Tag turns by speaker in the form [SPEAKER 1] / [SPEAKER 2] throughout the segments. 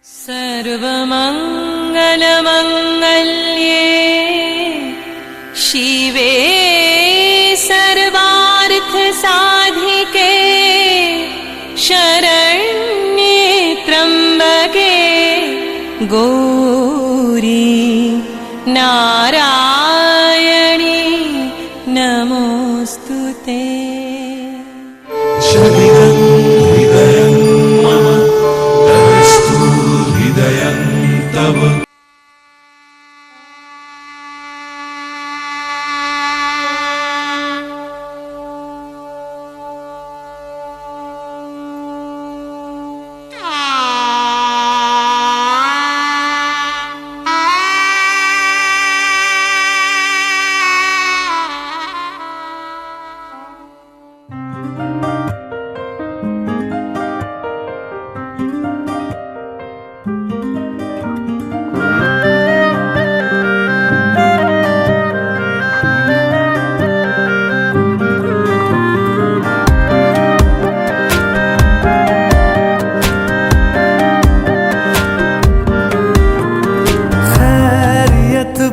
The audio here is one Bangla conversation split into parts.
[SPEAKER 1] सर्वमंगलमंगल्ये शिवे सर्वार्थ साधिके शरण्ये त्र्यंबके गौरी नारायणी नमोस्तुते।
[SPEAKER 2] शरीरं हृदयं मम तवस्तु हृदयं तव।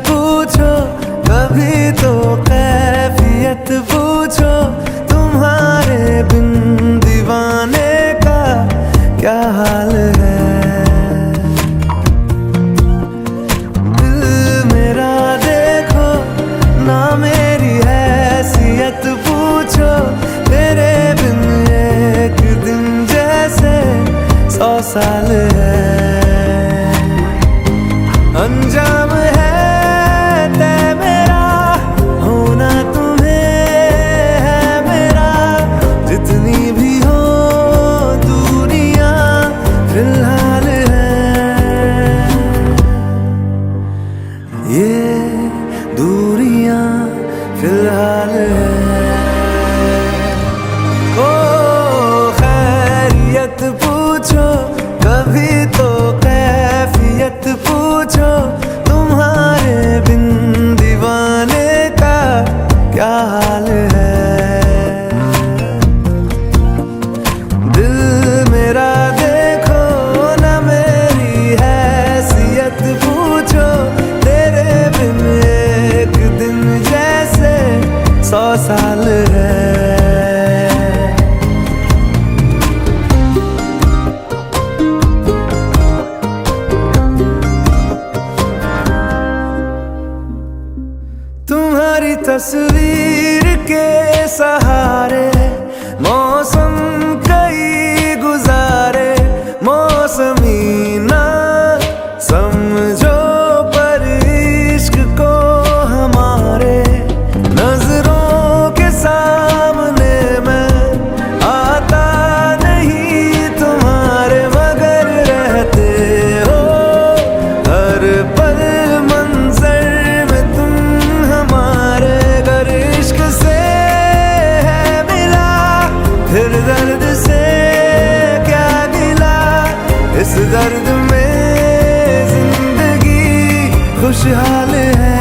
[SPEAKER 3] पूछो कभी तो कैफियत पूछो, तुम्हारे बिन दीवाने का क्या हाल है। दिल मेरा देखो ना मेरी हैसियत पूछो, तेरे बिन एक दिन जैसे 100 साल है। अंजाम है तय मेरा होना तुम्हें है मेरा, जितनी भी हो दूरियां फिलहाल है। ये दूरियां फिलहाल है। ओ खैरियत पूछो कभी तो कैफियत पूछो, तुम्हारे बिन दीवाने का क्या हाल है। दिल मेरा देखो ना मेरी हैसियत पूछो, तेरे बिन एक दिन जैसे 100 साल है। तुम्हारी तस्वीर के सहारे मौसम कई गुजारे, मौसमी ना समझो पर इश्क को हमारे। नजरों के सामने मैं आता नहीं तुम्हारे, मगर रहते हो हर पल मंजर में तुम हमारे। गर इश्क से है मिला फिर दर्द से क्या गिला, इस दर्द में जिंदगी खुशहाल है।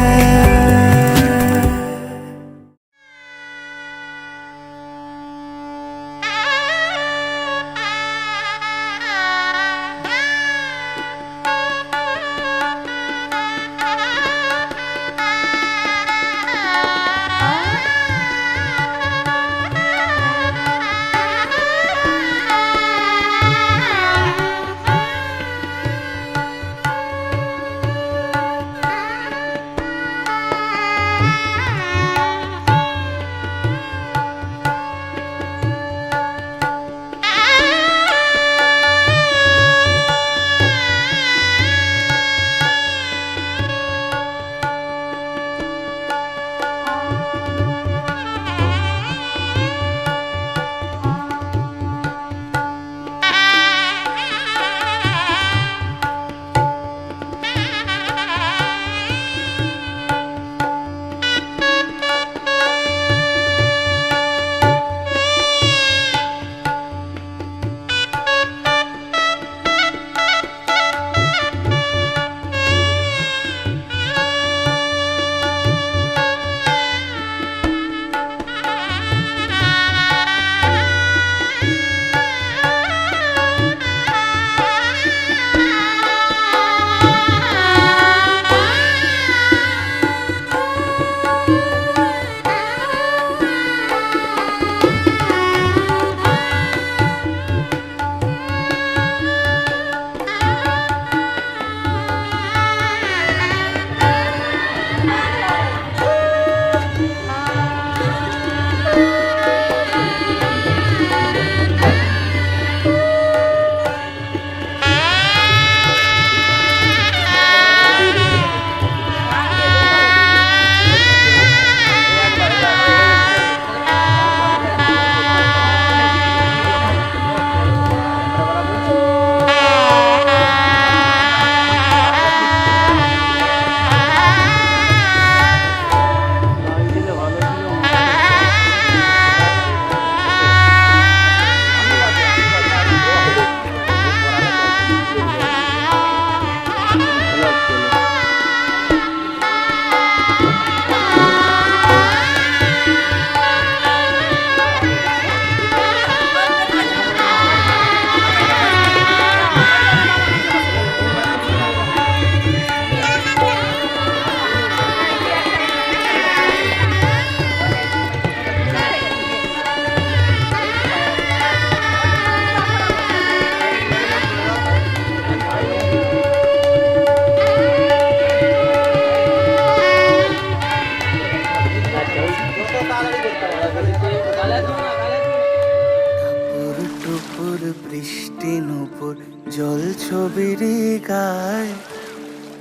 [SPEAKER 3] টুপুর বৃষ্টি নুপুর জল ছবির গায়,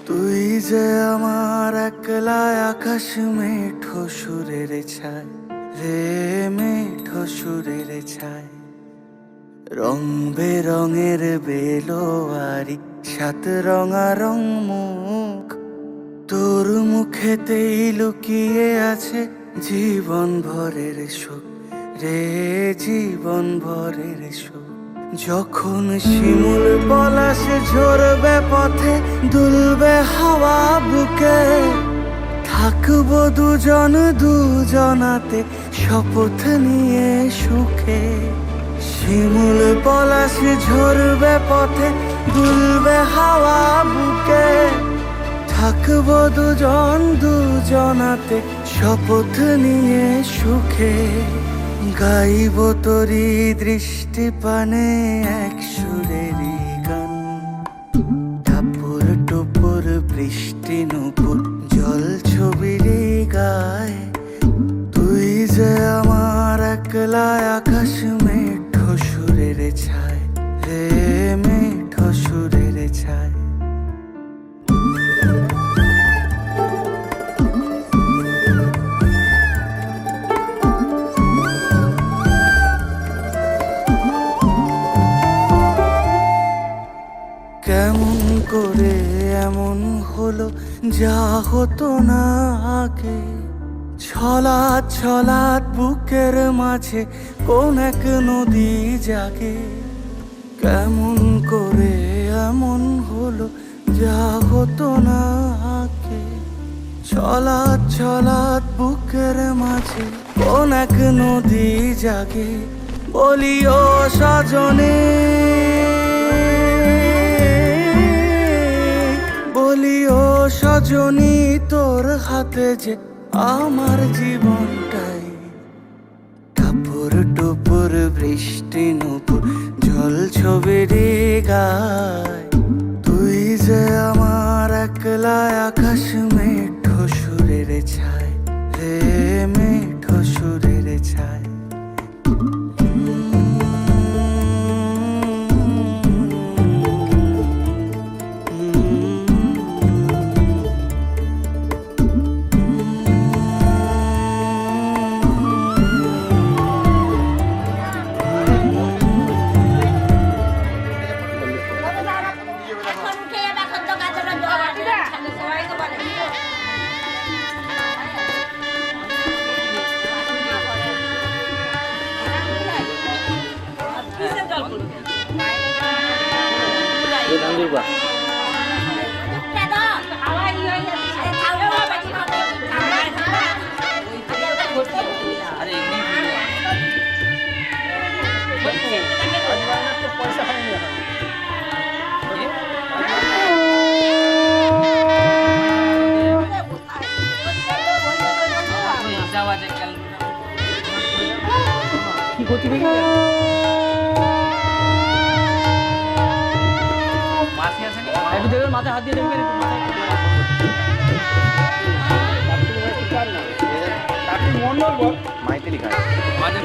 [SPEAKER 3] তুই যে আমার একলা আকাশ মেঠো সুরের ছায় রে, মেঠো সুরের ছায়। রং বেরঙের বেলোয়ারি সাত রঙা রং মুখ, তোর মুখেতেই লুকিয়ে আছে জীবন ভরের সুখ রে, জীবন ভরের সুখ। যখন শিমুল পলাশ ঝরবে পথে দুলবে হাওয়া বুকে, থাকবো দুজন দুজনাতে শপথ নিয়ে সুখে। শিমুল পলাশ ঝরবে পথে দুলবে হাওয়া বুকে, থাকবো দুজন দুজনাতে শপথ নিয়ে সুখে। গাইব তোরি দৃষ্টি পানে এক সুরেরই গান, টাপুর টুপুর বৃষ্টি নুপুর জল ছবির গায়, তুই যে আমার একলা আকাশ মেঠো সুরের ছায় রে, মেঠো সুরের ছায়। কেমন করে এমন হলো যা হতো না আগে, ছলাৎ ছলাৎ বুকের মাঝে কোন এক নদী জাগে। কেমন করে এমন হলো যা হতো না আগে, ছলাৎ ছলাৎ বুকের মাঝে কোন এক নদী জাগে। বলি ও সজনে, বলি ও সজনী, তোর হাতে যে আমার জীবনটাই। টাপুর টুপুর বৃষ্টি নুপুর জল ছবির গায়, তুই যে আমার একলা আকাশ মেঠো সুরের ছায় রে, মেঠো সুরের ছায়।
[SPEAKER 4] মাথায় হাত দিয়ে দেখবেন মন্ডল বল মাইতে লিখা আমাদের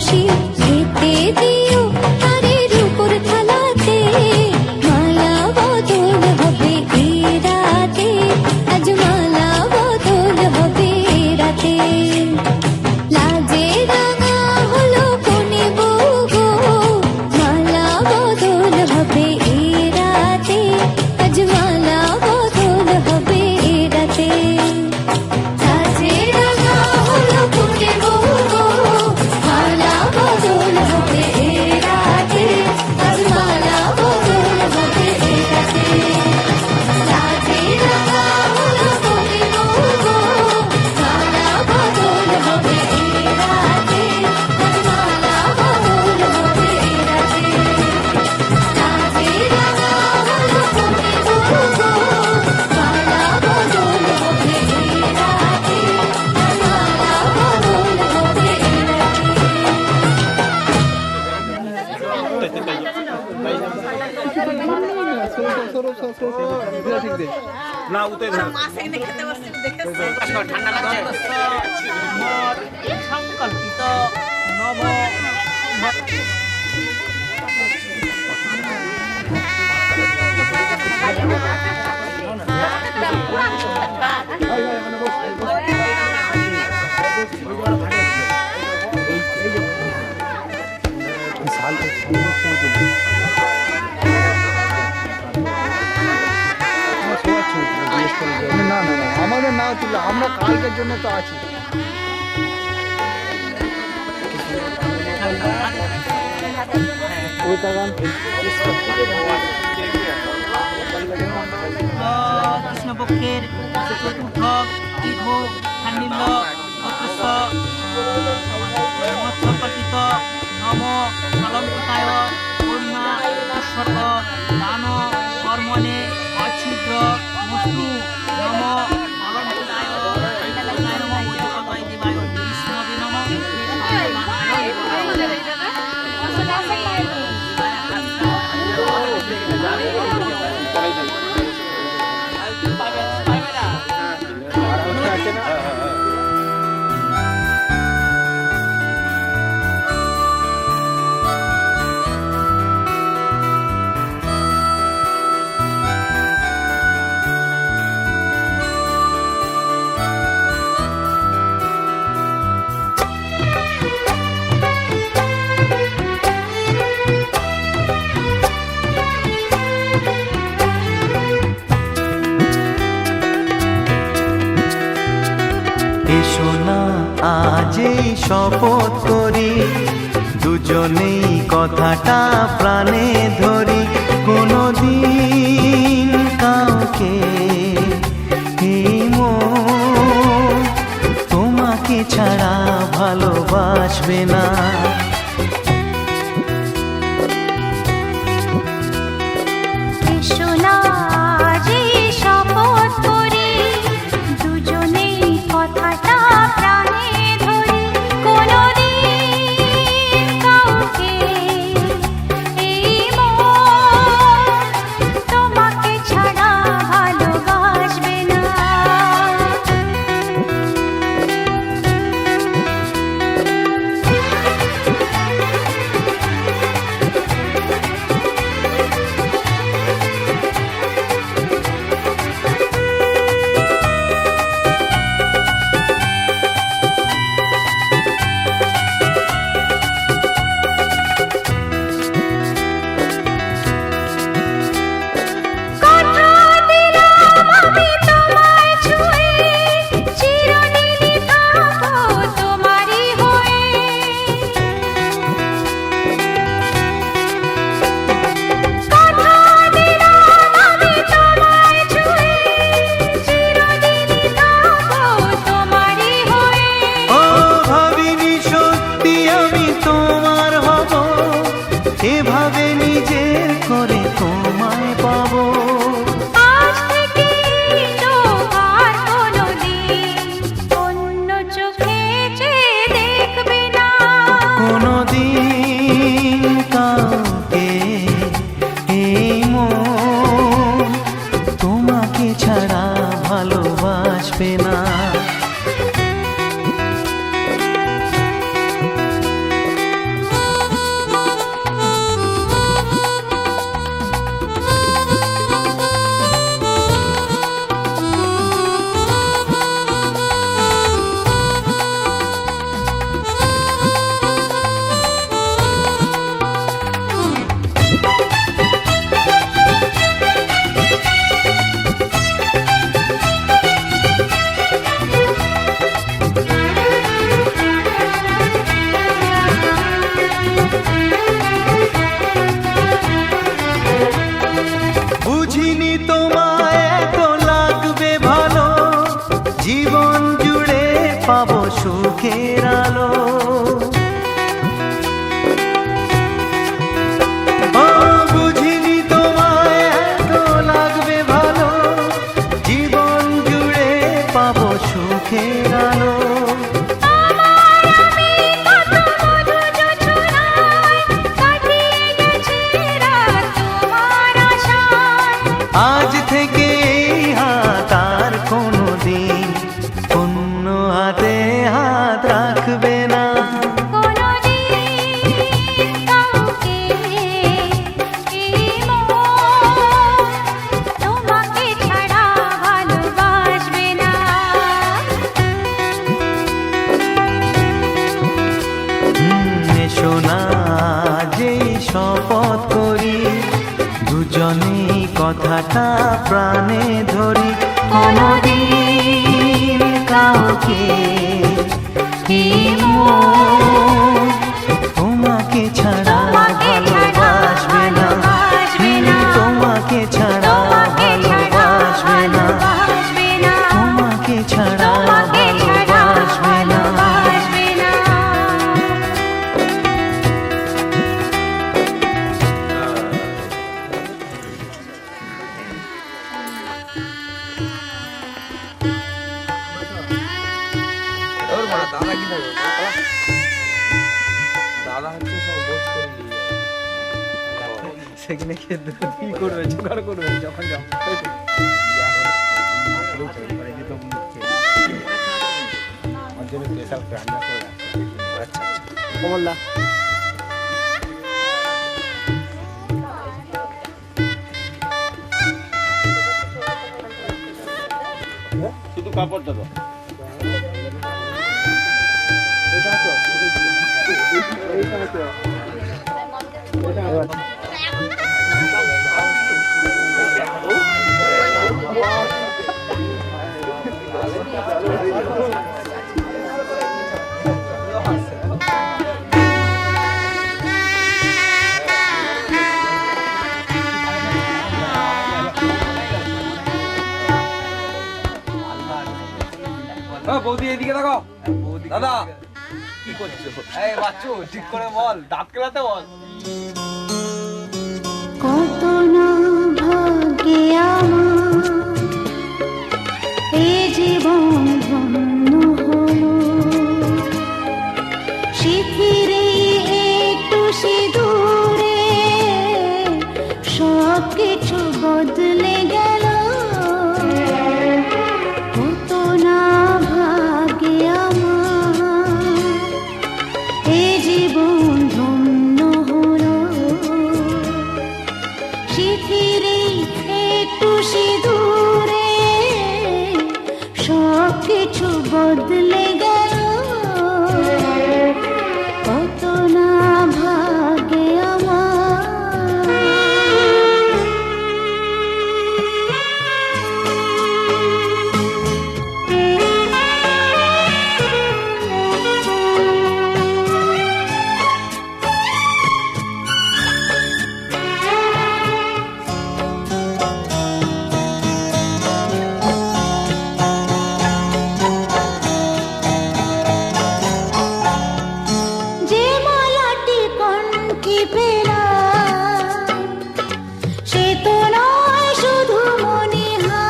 [SPEAKER 5] খুশি খেতে দিও তারের উপর থালাতে মালা বদল হবে এ রাতে আজ মালা বদল হবে এ রাতে লাজে রাঙা হলো কোনে বউ গো মালা বদল হবে এ রাতে আজ মালা বদল হবে এ রাতে লাজে রাঙা হলো কোনে বউ গো মালা বদল হবে এ রাতে আজ মালা বদল হবে এ রাতে লাজে রাঙা হলো কোনে বউ গো মালা বদল হবে এ রাতে আজ মালা বদল হবে এ রাতে লাজে রাঙা হলো কোনে বউ গো মালা বদল হবে এ রাতে আজ মালা বদল হবে এ রাতে
[SPEAKER 4] না উঠে না ঠান্ডা লাগছে
[SPEAKER 6] সংকল্পিত নব
[SPEAKER 4] না না না আমাদের না তুলে আমরা কালকের জন্য তো আছি
[SPEAKER 6] কৃষ্ণপক্ষের চতুর্থ তীর্থ খান্ডিল্য মৎস্যকল্পিত নম অলঙ্কৃতায় পূর্ণা উৎসর্গ দান কর্মণে অচ্ছিদ্র মস্তু নম অলঙ্কৃতায় নম বৈদিকতায় দেবায় বিষ্ণবে নম
[SPEAKER 3] এসো না আজই শপথ করি দুজনেই কথাটা প্রাণে ধরি কোনোদিন কাউকে এই মন তোমাকে ছাড়া ভালোবাসবে না
[SPEAKER 5] এসো না আজই শপথ করি দুজনেই কথাটা প্রাণে ধরি কোনোদিন কাউকে এই মন তোমাকে ছাড়া ভালোবাসবে না কথা দিলাম আমি তোমায় ছুঁয়ে চিরদিনই থাকবো তোমারই হয়ে কথা দিলাম আমি তোমায় ছুঁয়ে চিরদিনই থাকবো তোমারই হয়ে
[SPEAKER 3] ও ভাবিনি সত্যি আমি তোমার হব এভাবে নিজের করে তোমায় পাবো
[SPEAKER 5] আজ থেকে তো আর কোনোদিন অন্য চোখে চেয়ে দেখবে না
[SPEAKER 3] কোনোদিন কাউকে এই মন তোমাকে ছাড়া ভালোবাসবে না থেকে এই হাত আর কোনো দিন অন্য হাতে হাত রাখবে না।
[SPEAKER 5] কোনোদিন কাউকে এই মন তোমাকে ছাড়া ভালোবাসবে না।
[SPEAKER 3] এসো না যেই শপথ করি দুজনেই কথাটা প্রাণে ধরি। কোনোদিন কাউকে এই মন তোমাকে ছাড়া ভালোবাসবে না। তোমাকে ছাড়া ভালোবাসবে না। তোমাকে ছাড়া ভালোবাসবে না।
[SPEAKER 7] দাদা কি থাকবে দাদা হচ্ছে সব বোঝ করে নিয়ে সেখানে কি করবে জোগাড় করবে যখন কমলদা শুধু কাপড়টা তো বৌদি এদিকে দেখো দাদা কি করছো? এই বাচ্চু ঠিক করে বল, দাঁত কেলাতে বল।
[SPEAKER 5] কত না ভাগ্যে আমার এই জীবন ধন্য হলো, শিথিরে একটু সিঁদুরে সব কিছু বদলে গেল। কত না ভাগ্যে আমার এই জীবন ধন্য হলো, শিথিরে একটু সিঁদুরে সব কিছু বদলে গেল। কত না ভাগ্যে যে মালাটি কণ্ঠে পেলাম সে তো নয় শুধু মনিহার।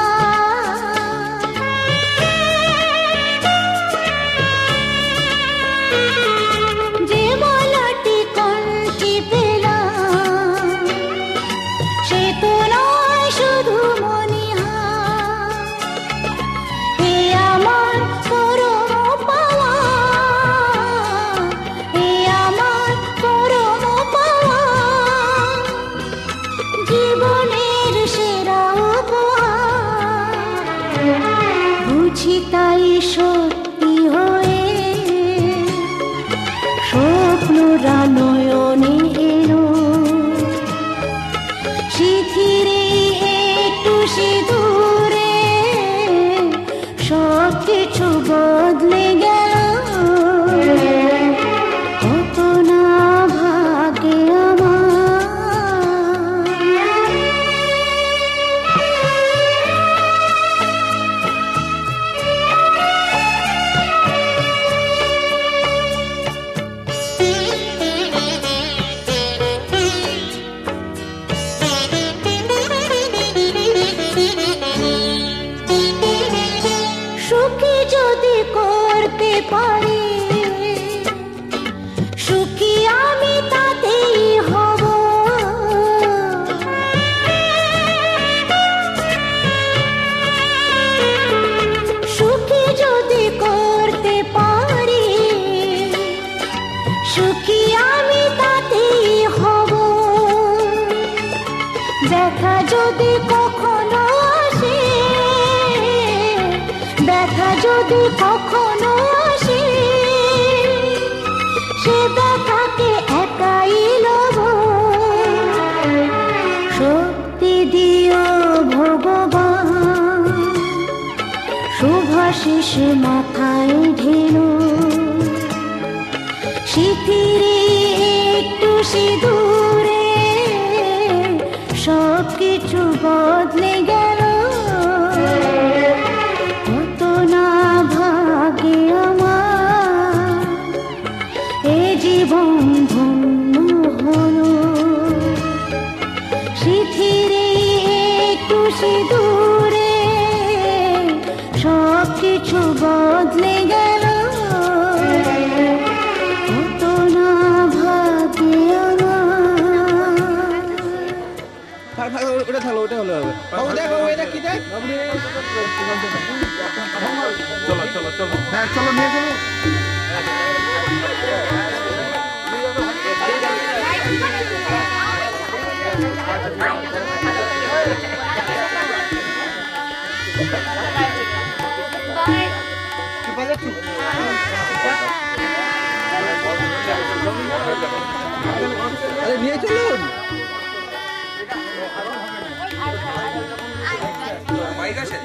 [SPEAKER 5] যে মালাটি কণ্ঠে পেলাম সে তো নয় শুধু মনিহার। এ আমার পরম পাওয়া, এ আমার পরম পাওয়া, জীবনের সেরা উপহার। বুঝি তাই সত্যি হয়ে স্বপ্নরা নয়নে এলো, শিথিরে একটু সিঁদুরে সব কিছু বদলে গেল। কত না ভাগ্যে আমার যদি কখনো আসে, ব্যথা যদি কখনো আসে, সে ব্যথাকে একাই লব। শক্তি দিও ভগবান, শুভাশিস মাথায় ঢেলো। শিথিরে একটু সিঁদুরে সব কিছু বদলে গেল। কত না ভাগে আমার এ জীবন ধন্য হলো। শিথিরে একটু সিঁদুরে সব কিছু বদলে গেল। কত না ভাগে আমার।
[SPEAKER 7] ওটা থাকলো, ওটা হলো হবে। বাবু দেখো এটা কি দেখ। চলো চলো চলো, হ্যাঁ চলো নিয়ে চলো। আরে নিয়ে চলুন। বাইক আছে।